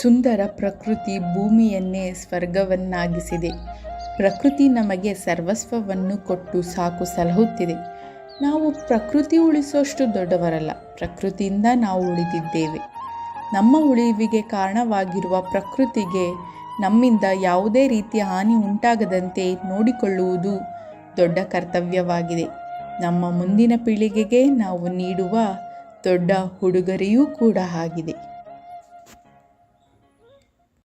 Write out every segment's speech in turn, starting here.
ಸುಂದರ ಪ್ರಕೃತಿ ಭೂಮಿಯನ್ನೇ ಸ್ವರ್ಗವನ್ನಾಗಿಸಿದೆ. ಪ್ರಕೃತಿ ನಮಗೆ ಸರ್ವಸ್ವವನ್ನು ಕೊಟ್ಟು ಸಾಕು ಸಲಹುತ್ತಿದೆ. ನಾವು ಪ್ರಕೃತಿ ಉಳಿಸುವಷ್ಟು ದೊಡ್ಡವರಲ್ಲ, ಪ್ರಕೃತಿಯಿಂದ ನಾವು ಉಳಿದಿದ್ದೇವೆ. ನಮ್ಮ ಉಳಿವಿಗೆ ಕಾರಣವಾಗಿರುವ ಪ್ರಕೃತಿಗೆ ನಮ್ಮಿಂದ ಯಾವುದೇ ರೀತಿಯ ಹಾನಿ ಉಂಟಾಗದಂತೆ ನೋಡಿಕೊಳ್ಳುವುದು ದೊಡ್ಡ ಕರ್ತವ್ಯವಾಗಿದೆ. ನಮ್ಮ ಮುಂದಿನ ಪೀಳಿಗೆಗೆ ನಾವು ನೀಡುವ ದೊಡ್ಡ ಉಡುಗೊರೆಯೂ ಕೂಡ ಆಗಿದೆ.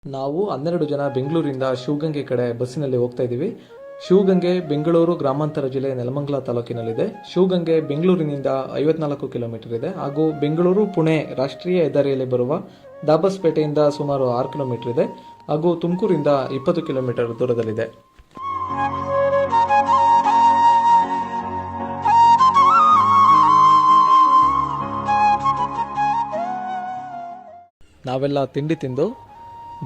ನಾವು 12 ಜನ ಬೆಂಗಳೂರಿಂದ ಶಿವಗಂಗೆ ಕಡೆ ಬಸ್ಸಿನಲ್ಲಿ ಹೋಗ್ತಾ ಇದ್ದೀವಿ. ಶಿವಗಂಗೆ ಬೆಂಗಳೂರು ಗ್ರಾಮಾಂತರ ಜಿಲ್ಲೆ ನೆಲಮಂಗಲ ತಾಲೂಕಿನಲ್ಲಿದೆ. ಶಿವಗಂಗೆ ಬೆಂಗಳೂರಿನಿಂದ 54 ಕಿಲೋಮೀಟರ್ ಇದೆ ಹಾಗೂ ಬೆಂಗಳೂರು ಪುಣೆ ರಾಷ್ಟ್ರೀಯ ಹೆದ್ದಾರಿಯಲ್ಲಿ ಬರುವ ದಾಬಸ್ಪೇಟೆಯಿಂದ ಸುಮಾರು 6 ಕಿಲೋಮೀಟರ್ ಇದೆ ಹಾಗೂ ತುಮಕೂರಿಂದ 20 ಕಿಲೋಮೀಟರ್ ದೂರದಲ್ಲಿದೆ. ನಾವೆಲ್ಲ ತಿಂಡಿ ತಿಂದು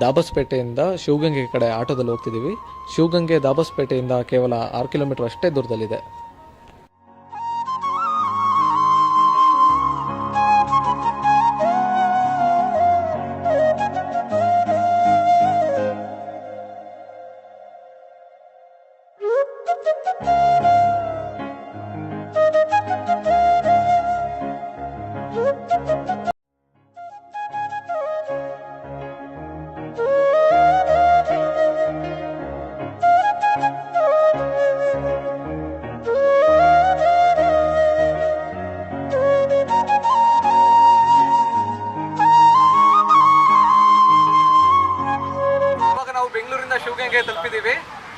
ದಾಬಸ್ಪೇಟೆಯಿಂದ ಶಿವಗಂಗೆ ಕಡೆ ಆಟೋದಲ್ಲಿ ಹೋಗ್ತಿದ್ದೀವಿ. ಶಿವಗಂಗೆ ದಾಬಸ್ಪೇಟೆಯಿಂದ ಕೇವಲ 6 ಕಿಲೋಮೀಟರ್ ಅಷ್ಟೇ ದೂರದಲ್ಲಿದೆ. ಬೆಂಗಳೂರಿಂದ ಶಿವಗಂಗೆ ತಲುಪಿದ್ದೀವಿ.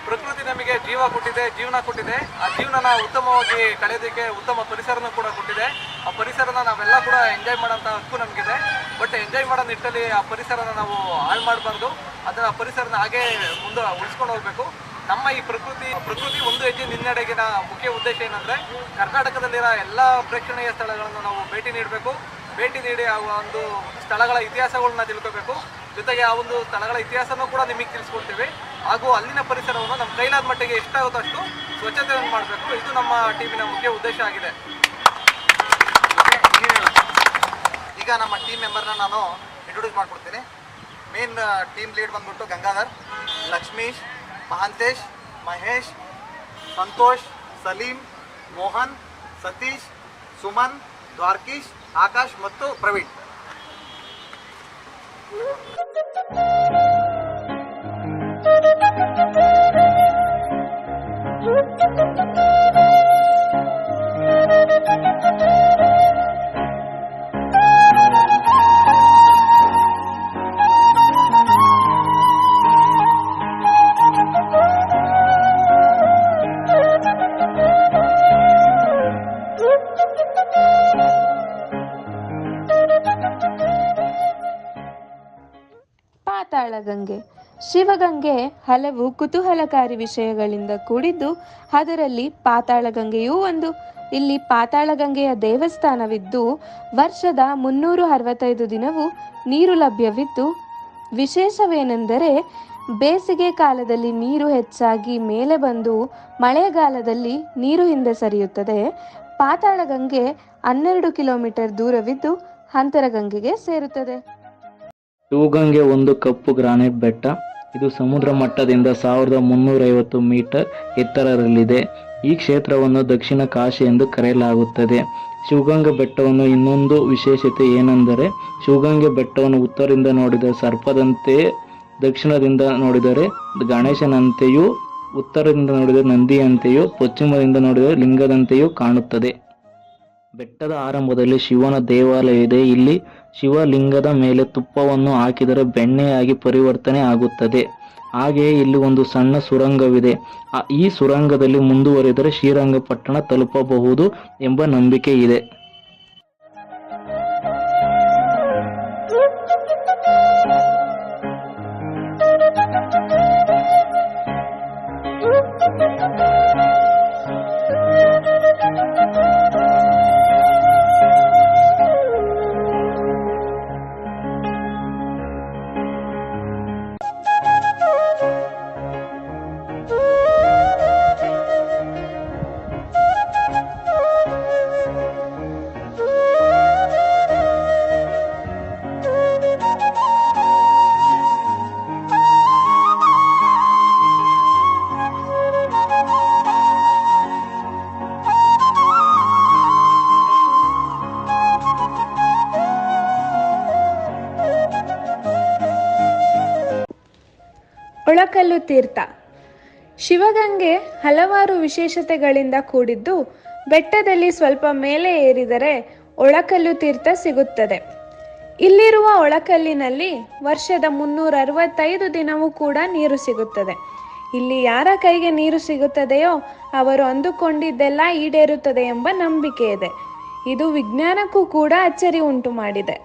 ಪ್ರಕೃತಿ ನಮಗೆ ಜೀವನ ಕೊಟ್ಟಿದೆ. ಆ ಜೀವನನ ಉತ್ತಮವಾಗಿ ಕಳೆಯೋದಕ್ಕೆ ಉತ್ತಮ ಪರಿಸರನೂ ಕೂಡ ಕೊಟ್ಟಿದೆ. ಆ ಪರಿಸರನ ನಾವೆಲ್ಲ ಕೂಡ ಎಂಜಾಯ್ ಮಾಡೋಂಥ ಹಕ್ಕು ನಮಗಿದೆ. ಬಟ್ ಎಂಜಾಯ್ ಮಾಡೋ ನಿಟ್ಟಲ್ಲಿ ಆ ಪರಿಸರನ ನಾವು ಹಾಳು ಮಾಡಬಾರ್ದು. ಅದನ್ನು ಆ ಪರಿಸರನ ಹಾಗೆ ಮುಂದೆ ಉಳಿಸ್ಕೊಂಡು ಹೋಗಬೇಕು. ನಮ್ಮ ಈ ಪ್ರಕೃತಿ ಒಂದು ಹೆಜ್ಜೆ ಮುನ್ನಡೆಗಿನ ಮುಖ್ಯ ಉದ್ದೇಶ ಏನಂದರೆ ಕರ್ನಾಟಕದಲ್ಲಿರೋ ಎಲ್ಲ ಪ್ರೇಕ್ಷಣೀಯ ಸ್ಥಳಗಳನ್ನು ನಾವು ಭೇಟಿ ನೀಡಿ ಆ ಒಂದು ಸ್ಥಳಗಳ ಇತಿಹಾಸಗಳನ್ನ ತಿಳ್ಕೋಬೇಕು. ಜೊತೆಗೆ ಆ ಒಂದು ಸ್ಥಳಗಳ ಇತಿಹಾಸನೂ ಕೂಡ ನಿಮಗೆ ತಿಳಿಸ್ಕೊಡ್ತೀವಿ. ಹಾಗೂ ಅಲ್ಲಿನ ಪರಿಸರವನ್ನು ನಮ್ಮ ಕೈಲಾದ ಮಟ್ಟಿಗೆ ಎಷ್ಟಾಗುತ್ತೋ ಅಷ್ಟು ಸ್ವಚ್ಛತೆಯನ್ನು ಮಾಡಬೇಕು. ಇದು ನಮ್ಮ ಟೀಮಿನ ಮುಖ್ಯ ಉದ್ದೇಶ ಆಗಿದೆ. ಈಗ ನಮ್ಮ ಟೀಮ್ ಮೆಂಬರ್ನ ನಾನು ಇಂಟ್ರೊಡ್ಯೂಸ್ ಮಾಡ್ಕೊಡ್ತೀನಿ. ಮೇನ್ ಟೀಮ್ ಲೀಡ್ ಬಂದ್ಬಿಟ್ಟು ಗಂಗಾಧರ್, ಲಕ್ಷ್ಮೀಶ್, ಮಹಾಂತೇಶ್, ಮಹೇಶ್, ಸಂತೋಷ್, ಸಲೀಂ, ಮೋಹನ್, ಸತೀಶ್, ಸುಮನ್, ದ್ವಾರಕೀಶ್, ಆಕಾಶ್ ಮತ್ತು ಪ್ರವೀಣ್. ಪಾತಾಳಗಂಗೆ. ಶಿವಗಂಗೆ ಹಲವು ಕುತೂಹಲಕಾರಿ ವಿಷಯಗಳಿಂದ ಕೂಡಿದ್ದು ಅದರಲ್ಲಿ ಪಾತಾಳಗಂಗೆಯೂ ಒಂದು. ಇಲ್ಲಿ ಪಾತಾಳಗಂಗೆಯ ದೇವಸ್ಥಾನವಿದ್ದು ವರ್ಷದ 365 ದಿನವೂ ನೀರು ಲಭ್ಯವಿದ್ದು, ವಿಶೇಷವೇನೆಂದರೆ ಬೇಸಿಗೆ ಕಾಲದಲ್ಲಿ ನೀರು ಹೆಚ್ಚಾಗಿ ಮೇಲೆ ಬಂದು ಮಳೆಗಾಲದಲ್ಲಿ ನೀರು ಹಿಂದೆ ಸರಿಯುತ್ತದೆ. ಪಾತಾಳಗಂಗೆ 12 ಕಿಲೋಮೀಟರ್ ದೂರವಿದ್ದು ಅಂತರಗಂಗೆಗೆ ಸೇರುತ್ತದೆ. ಶಿವಗಂಗೆ ಒಂದು ಕಪ್ಪು ಗ್ರಾನೈಟ್ ಬೆಟ್ಟ. ಇದು ಸಮುದ್ರ ಮಟ್ಟದಿಂದ 1350 ಮೀಟರ್ ಎತ್ತರದಲ್ಲಿದೆ. ಈ ಕ್ಷೇತ್ರವನ್ನು ದಕ್ಷಿಣ ಕಾಶಿ ಎಂದು ಕರೆಯಲಾಗುತ್ತದೆ. ಶಿವಗಂಗೆ ಬೆಟ್ಟವನ್ನು ಇನ್ನೊಂದು ವಿಶೇಷತೆ ಏನೆಂದರೆ ಶಿವಗಂಗೆ ಬೆಟ್ಟವನ್ನು ಉತ್ತರದಿಂದ ನೋಡಿದರೆ ಸರ್ಪದಂತೆಯೇ, ದಕ್ಷಿಣದಿಂದ ನೋಡಿದರೆ ಗಣೇಶನಂತೆಯೂ, ಉತ್ತರದಿಂದ ನೋಡಿದರೆ ನಂದಿಯಂತೆಯೂ, ಪಶ್ಚಿಮದಿಂದ ನೋಡಿದರೆ ಲಿಂಗದಂತೆಯೂ ಕಾಣುತ್ತದೆ. ಬೆಟ್ಟದ ಆರಂಭದಲ್ಲಿ ಶಿವನ ದೇವಾಲಯವಿದೆ. ಇಲ್ಲಿ ಶಿವಲಿಂಗದ ಮೇಲೆ ತುಪ್ಪವನ್ನು ಹಾಕಿದರೆ ಬೆಣ್ಣೆಯಾಗಿ ಪರಿವರ್ತನೆ ಆಗುತ್ತದೆ. ಹಾಗೆಯೇ ಇಲ್ಲಿ ಒಂದು ಸಣ್ಣ ಸುರಂಗವಿದೆ. ಈ ಸುರಂಗದಲ್ಲಿ ಮುಂದುವರಿದರೆ ಶ್ರೀರಂಗಪಟ್ಟಣ ತಲುಪಬಹುದು ಎಂಬ ನಂಬಿಕೆ ಇದೆ. ತೀರ್ಥ. ಶಿವಗಂಗೆ ಹಲವಾರು ವಿಶೇಷತೆಗಳಿಂದ ಕೂಡಿದ್ದು, ಬೆಟ್ಟದಲ್ಲಿ ಸ್ವಲ್ಪ ಮೇಲೆ ಏರಿದರೆ ಒಳಕಲ್ಲು ತೀರ್ಥ ಸಿಗುತ್ತದೆ. ಇಲ್ಲಿರುವ ಒಳಕಲ್ಲಿನಲ್ಲಿ ವರ್ಷದ 365 ದಿನವೂ ಕೂಡ ನೀರು ಸಿಗುತ್ತದೆ. ಇಲ್ಲಿ ಯಾರ ಕೈಗೆ ನೀರು ಸಿಗುತ್ತದೆಯೋ ಅವರು ಅಂದುಕೊಂಡಿದ್ದೆಲ್ಲ ಈಡೇರುತ್ತದೆ ಎಂಬ ನಂಬಿಕೆ ಇದೆ. ಇದು ವಿಜ್ಞಾನಕ್ಕೂ ಕೂಡ ಅಚ್ಚರಿ ಉಂಟು ಮಾಡಿದೆ.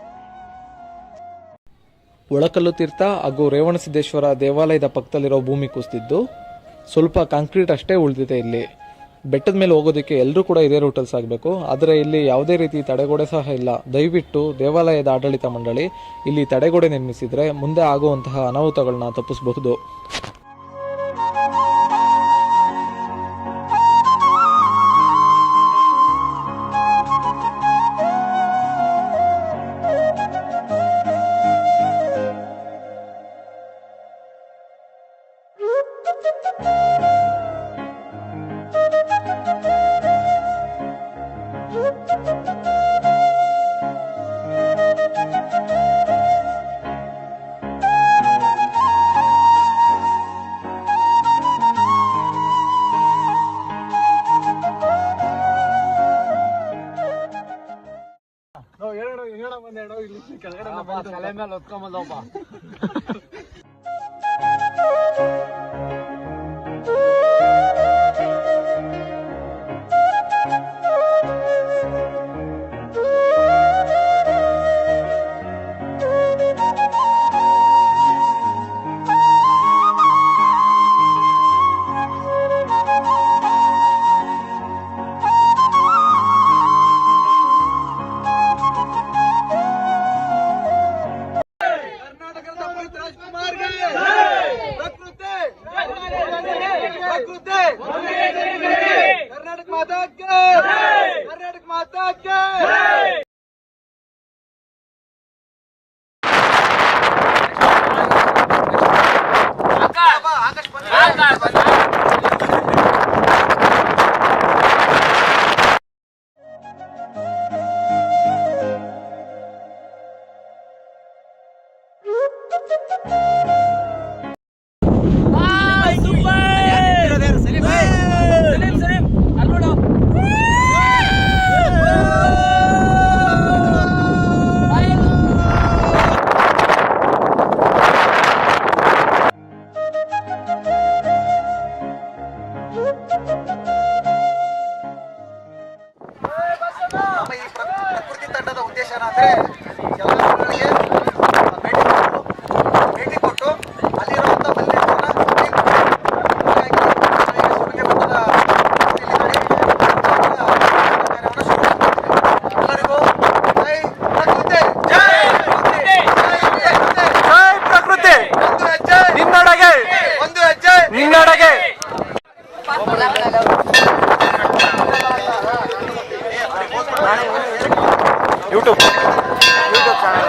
ಒಳಕಲ್ಲು ತೀರ್ಥ ಹಾಗೂ ರೇವಣಸಿದ್ದೇಶ್ವರ ದೇವಾಲಯದ ಪಕ್ಕದಲ್ಲಿರೋ ಭೂಮಿ ಕುಸಿದಿದ್ದು ಸ್ವಲ್ಪ ಕಾಂಕ್ರೀಟ್ ಅಷ್ಟೇ ಉಳಿದಿದೆ. ಇಲ್ಲಿ ಬೆಟ್ಟದ ಮೇಲೆ ಹೋಗೋದಕ್ಕೆ ಎಲ್ಲರೂ ಕೂಡ ಇದೇ ರೂಟಲ್ಲಿ ಸಾಗಬೇಕು. ಆದರೆ ಇಲ್ಲಿ ಯಾವುದೇ ರೀತಿ ತಡೆಗೋಡೆ ಸಹ ಇಲ್ಲ. ದಯವಿಟ್ಟು ದೇವಾಲಯದ ಆಡಳಿತ ಮಂಡಳಿ ಇಲ್ಲಿ ತಡೆಗೋಡೆ ನಿರ್ಮಿಸಿದರೆ ಮುಂದೆ ಆಗುವಂತಹ ಅನಾಹುತಗಳನ್ನ ತಪ್ಪಿಸಬಹುದು. ನಮ್ಮ ಈ ಪ್ರಕೃತಿ ತಂಡದ ಉದ್ದೇಶ ಏನಂದ್ರೆ ಕೆಲವರಿಗೆ ಭೇಟಿ ಕೊಟ್ಟು ಅಲ್ಲಿರುವಂಥ ಮಲಿನೇಶ್ವರನ ಸುಡುಗೆ ಮಟ್ಟದ ಎಲ್ಲರಿಗೂ ಜೈ ಪ್ರಕೃತಿ, ಒಂದು ಹೆಜ್ಜೆ ನಿನ್ನಡೆಗೆ. ಯೂಟ್ಯೂಬ್ ಚಾನಲ್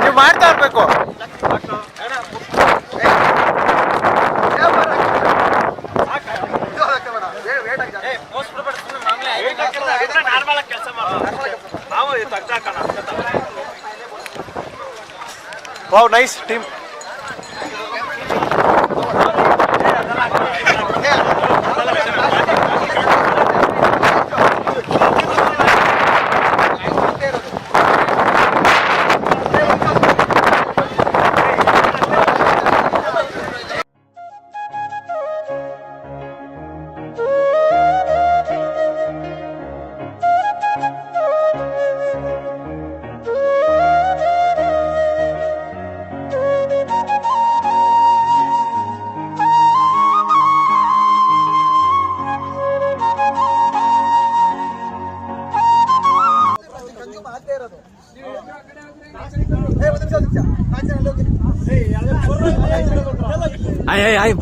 ನೀವು ಮಾಡ್ತಾ ಇರ್ಬೇಕು. Wow, nice team.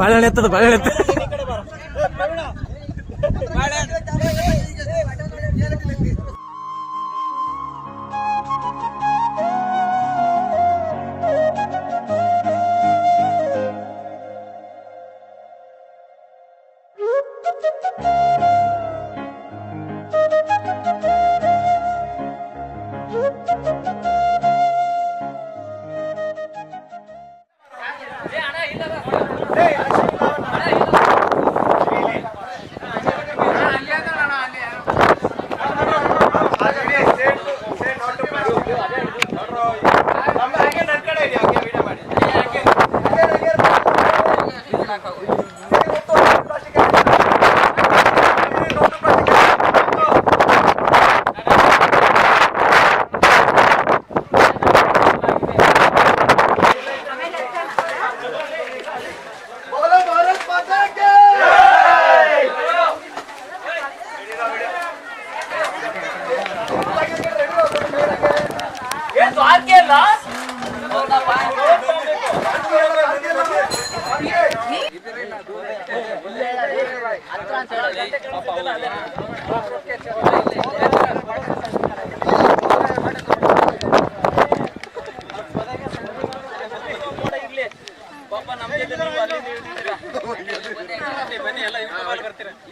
ಬಾಳೆಹಣ್ಣು ಎತ್ತದ ಬಾಳೆಹಣ್ಣು ಎತ್ತ.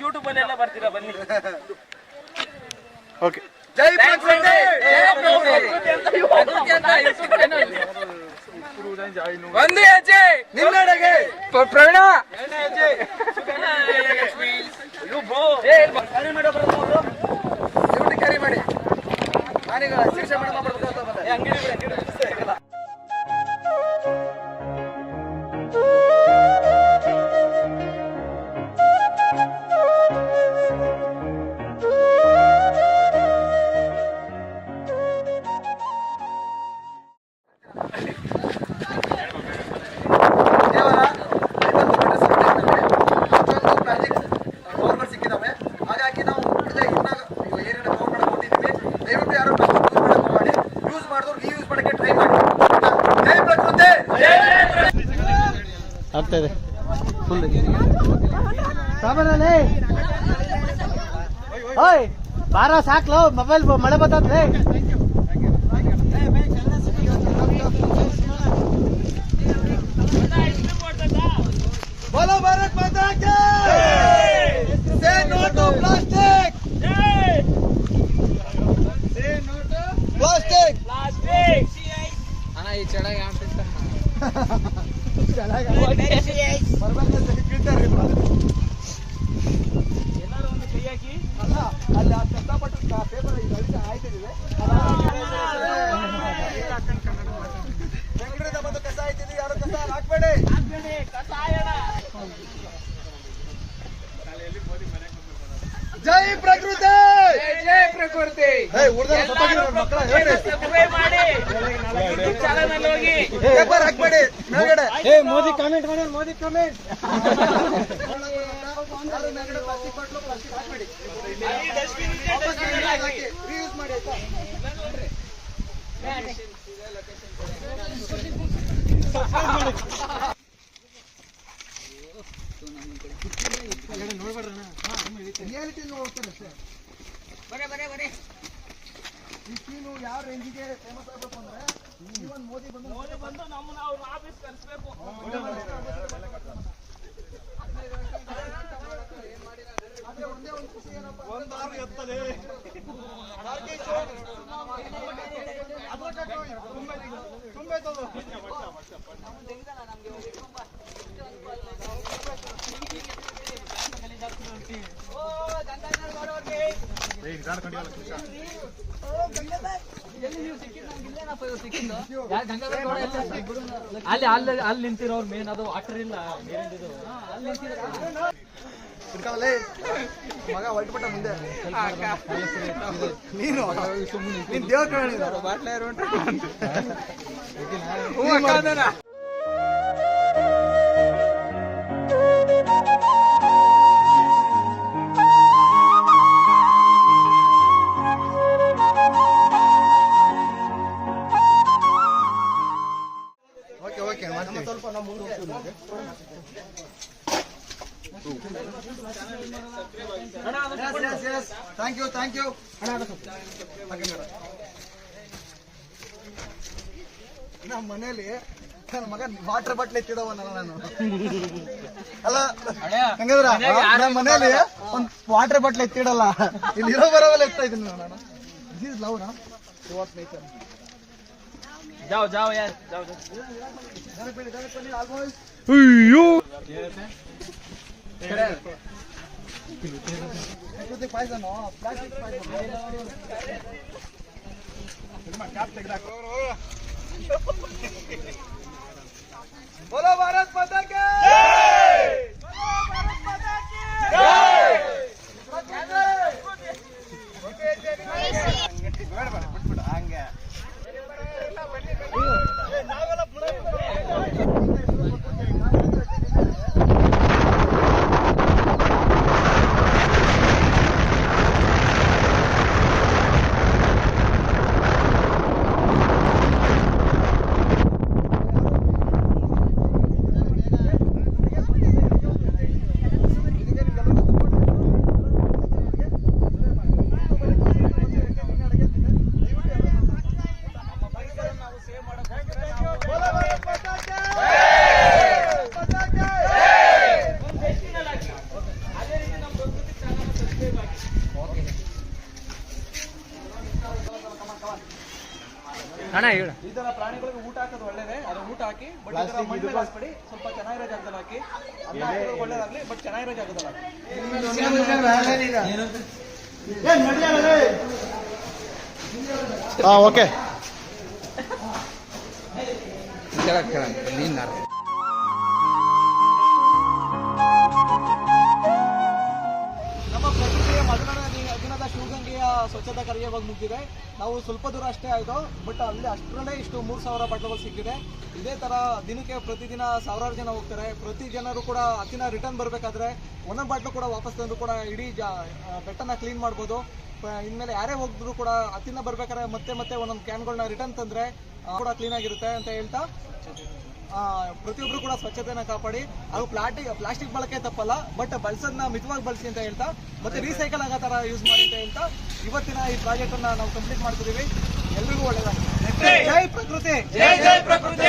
ಯೂಟ್ಯೂಬ್ ಎಲ್ಲ ಬರ್ತೀರಾ ಬನ್ನಿ. ಓಕೆ, ಜೈ ಪ್ರಕೃತಿ. ಒಂದು ಹೆಜ್ಜೆ ನಿನ್ನಡೆಗೆ ಪ್ರವೀಣ. ಕ್ಯಾರಿ ಮಾಡಿ ನಾನೀಗ ಶಿಕ್ಷೆ ಮೇಡಮ್ ಬರ್ಬೇಕು. ಆಗ್ತಾ ಇದೆ ಫುಲ್. ಓಯ್ ಬಾರ ಸಾಕ್ಲೋ, ಮೊಬೈಲ್ ಮಳೆ ಬರ್ತದೆ. बोलो भारत माता की से नो टू प्लास्टिक, से नो टू प्लास्टिक. ಅಣ್ಣ ಈ ಚಳಗೆ ಎಲ್ಲರೂ ಒಂದು ಕೈ ಹಾಕಿ ಅಲ್ಲ, ಅಲ್ಲಿ ಆ ಕಷ್ಟಪಟ್ಟು ಪೇಪರ್ ಆಯ್ತಿದೆ ಬೆಂಗಳೂರಿಂದ ಬಂದು ಕಸ ಆಯ್ತಿದೆ. ಯಾರು ಕಸ ಹಾಕ್ಬೇಡಿ. ಜೈ ಪ್ರಕೃತಿ, ಜೈ ಪ್ರಕೃತಿ. ಪೇಪರ್ ಹಾಕ್ಬೇಡಿ ಮೇಲ್ಗಡೆ. ಮೋದಿ ಕಾಮೆಂಟ್ ಮಾಡಿ, Modi comment. Plastic bottle plastic ಹಾಕ್ಬೇಡಿ. ರೀಯೂಸ್ ಮಾಡಿ ಆಯ್ತಾ. ರಿಯಾಲಿಟಿ ನೋಡ್ತಾರೆ ಅಷ್ಟೇ. ಈ ಸ್ಕೀಮು ಯಾವ ರೇಂಜಿಗೆ ಫೇಮಸ್ ಆಗಬೇಕು ಅಂದ್ರೆ ಈವನ್ ಮೋದಿ ಬಂದು ನಮ್ಮನ್ನ ಅವ್ರ ಆಫೀಸ್ ಕರೆಸಬೇಕು. ಒಂದೇ ಒಂದು ಖುಷಿ ಏನಪ್ಪ ಅಲ್ಲಿ ನಿಂತಿರೋರು ಮೇನ್ ಅದು ವಾಟರ್ ಇಲ್ಲ ಮಗ ಹೊರಟುಬಿಟ್ಟ ಮುಂದೆ ನೀನು ದೇವ್ರ ಕಡೆ ಬಾಟ್ಲ ಓಕೆ ಮಾಡ್ತೀವಿ ಸ್ವಲ್ಪ ನಾವು ಮುಂದೆ ಥ್ಯಾಂಕ್ ಯು ನಮ್ಮ ಮನೇಲಿ ನನ್ನ ಮಗ ವಾಟರ್ ಬಾಟ್ಲ್ ಎತ್ತಿದವ ನಾನು ಅಲ್ಲ ಹಂಗಂದ್ರ ನಮ್ಮ ಮನೇಲಿ ಒಂದ್ ವಾಟರ್ ಬಾಟ್ಲ್ ಎತ್ತಿಡಲ್ಲ ಇಲ್ಲಿ ಇರೋ ಬರೋವಲ್ಲ ಎತ್ತಾ ಇದೀನಿ ನಾನು ದಿಸ್ ಇಸ್ ಲವ್ ನಾ ವಾಟ್ ನೇಚರ್ जाओ यार जाओ ಅಯ್ಯೋ ಪಾಯ್ಸನ್ ಪ್ಲಾಸ್ಟಿಕ್ बोलो भारत माता की जय बोलो भारत माता की जय ಹಂಗೆ ನಾವೆಲ್ಲ ಈ ತರ ಪ್ರಾಣಿಗಳಿಗೆ ಊಟ ಹಾಕೋದು ಒಳ್ಳೇದೇ, ಅದು ಊಟ ಹಾಕಿ ಬಟ್ ಮಣ್ಣಲ್ಲಿ ಹಾಕ್ಬೇಡಿ, ಸ್ವಲ್ಪ ಚೆನ್ನಾಗಿರೋ ಜಾಗದಲ್ಲಿ ಹಾಕಿ. ಅನ್ನ ಹಾಕೋದು ಒಳ್ಳೇದಾಗ್ಲಿ, ಬಟ್ ಚೆನ್ನಾಗಿರೋ ಜಾಗದಲ್ಲಿ ಹಾಕಿ. ಓಕೆ ನಮ್ಮ ಪ್ರಕೃತಿಯ ಮಧುರ ದಿನದ ಶಿವಗಂಗೆಯ ಸ್ವಚ್ಛತಾ ಕಾರ್ಯ ಇವಾಗ ಮುಗಿದಿದೆ. ನಾವು ಸ್ವಲ್ಪ ದೂರ ಅಷ್ಟೇ ಆಯಿತು, ಬಟ್ ಅಲ್ಲಿ ಅಷ್ಟರಲ್ಲೇ ಇಷ್ಟು 3,000 ಬಾಟ್ಲುಗಳು ಸಿಕ್ಕಿದೆ. ಇದೇ ಥರ ದಿನಕ್ಕೆ ಪ್ರತಿದಿನ ಸಾವಿರಾರು ಜನ ಹೋಗ್ತಾರೆ. ಪ್ರತಿ ಜನರು ಕೂಡ ಹತ್ತಿನ ರಿಟರ್ನ್ ಬರಬೇಕಾದ್ರೆ ಒಂದೊಂದು ಬಾಟ್ಲು ಕೂಡ ವಾಪಸ್ ತಂದು ಕೂಡ ಇಡೀ ಬೆಟ್ಟನ ಕ್ಲೀನ್ ಮಾಡ್ಬೋದು. ಇನ್ಮೇಲೆ ಯಾರೇ ಹೋಗಿದ್ರು ಕೂಡ ಹತ್ತಿನ ಬರ್ಬೇಕಾದ್ರೆ ಮತ್ತೆ ಒಂದೊಂದು ಕ್ಯಾನ್ಗಳನ್ನ ರಿಟರ್ನ್ ತಂದರೆ ಕೂಡ ಕ್ಲೀನಾಗಿರುತ್ತೆ ಅಂತ ಹೇಳ್ತಾ ಪ್ರತಿಯೊಬ್ಬರು ಕೂಡ ಸ್ವಚ್ಛತೆಯನ್ನು ಕಾಪಾಡಿ. ಹಾಗೂ ಪ್ಲಾಸ್ಟಿಕ್ ಬಳಕೆ ತಪ್ಪಲ್ಲ, ಬಟ್ ಬಳಸೋದನ್ನ ಮಿತವಾಗಿ ಬಳಸಿ ಅಂತ ಹೇಳ್ತಾ, ಮತ್ತೆ ರೀಸೈಕಲ್ ಆಗೋ ಥರ ಯೂಸ್ ಮಾಡಿ ಅಂತ ಹೇಳ್ತಾ ಇವತ್ತಿನ ಈ ಪ್ರಾಜೆಕ್ಟನ್ನು ನಾವು ಕಂಪ್ಲೀಟ್ ಮಾಡ್ತಿದ್ದೀವಿ. ಎಲ್ರಿಗೂ ಒಳ್ಳೆಯದಾಗಲಿ. ಜೈ ಪ್ರಕೃತಿ, ಜೈ ಪ್ರಕೃತಿ.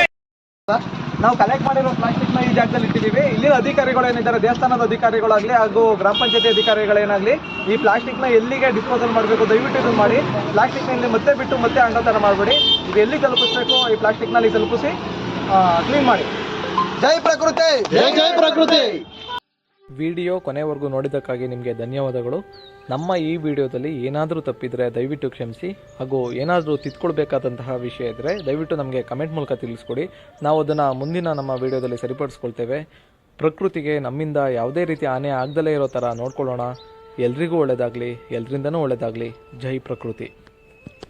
ನಾವು ಕಲೆಕ್ಟ್ ಮಾಡಿರೋ ಪ್ಲಾಸ್ಟಿಕ್ನ ಈ ಜಾಗದಲ್ಲಿ ಇಟ್ಟಿದ್ದೀವಿ. ಇಲ್ಲಿನ ಅಧಿಕಾರಿಗಳೇನಿದ್ದಾರೆ, ದೇವಸ್ಥಾನದ ಅಧಿಕಾರಿಗಳಾಗಲಿ ಹಾಗೂ ಗ್ರಾಮ ಪಂಚಾಯತಿ ಅಧಿಕಾರಿಗಳೇನಾಗಲಿ, ಈ ಪ್ಲಾಸ್ಟಿಕ್ನ ಎಲ್ಲಿಗೆ ಡಿಸ್ಪೋಸಲ್ ಮಾಡಬೇಕು ದಯವಿಟ್ಟು ಇದು ಮಾಡಿ. ಪ್ಲಾಸ್ಟಿಕ್ನ ಇಲ್ಲಿ ಮತ್ತೆ ಬಿಟ್ಟು ಮತ್ತೆ ಅಂಡತನ ಮಾಡಬೇಡಿ. ಇದು ಎಲ್ಲಿ ತಲುಪಿಸ್ಬೇಕು ಈ ಪ್ಲಾಸ್ಟಿಕ್ನಲ್ಲಿ ತಲುಪಿಸಿ ಕ್ಲೀನ್ ಮಾಡಿ. ಜೈ ಪ್ರಕೃತಿ, ಜೈ ಪ್ರಕೃತಿ. ವಿಡಿಯೋ ಕೊನೆವರೆಗೂ ನೋಡಿದ್ದಕ್ಕಾಗಿ ನಿಮಗೆ ಧನ್ಯವಾದಗಳು. ನಮ್ಮ ಈ ವಿಡಿಯೋದಲ್ಲಿ ಏನಾದರೂ ತಪ್ಪಿದರೆ ದಯವಿಟ್ಟು ಕ್ಷಮಿಸಿ, ಹಾಗೂ ಏನಾದರೂ ತಿದ್ಕೊಳ್ಬೇಕಾದಂತಹ ವಿಷಯ ಇದ್ದರೆ ದಯವಿಟ್ಟು ನಮಗೆ ಕಮೆಂಟ್ ಮೂಲಕ ತಿಳಿಸ್ಕೊಡಿ. ನಾವು ಅದನ್ನು ಮುಂದಿನ ನಮ್ಮ ವಿಡಿಯೋದಲ್ಲಿ ಸರಿಪಡಿಸ್ಕೊಳ್ತೇವೆ. ಪ್ರಕೃತಿಗೆ ನಮ್ಮಿಂದ ಯಾವುದೇ ರೀತಿ ಹಾನಿ ಆಗದಲೇ ಇರೋ ಥರ ನೋಡ್ಕೊಳ್ಳೋಣ. ಎಲ್ರಿಗೂ ಒಳ್ಳೆಯದಾಗಲಿ, ಎಲ್ರಿಂದನೂ ಒಳ್ಳೆಯದಾಗಲಿ. ಜೈ ಪ್ರಕೃತಿ.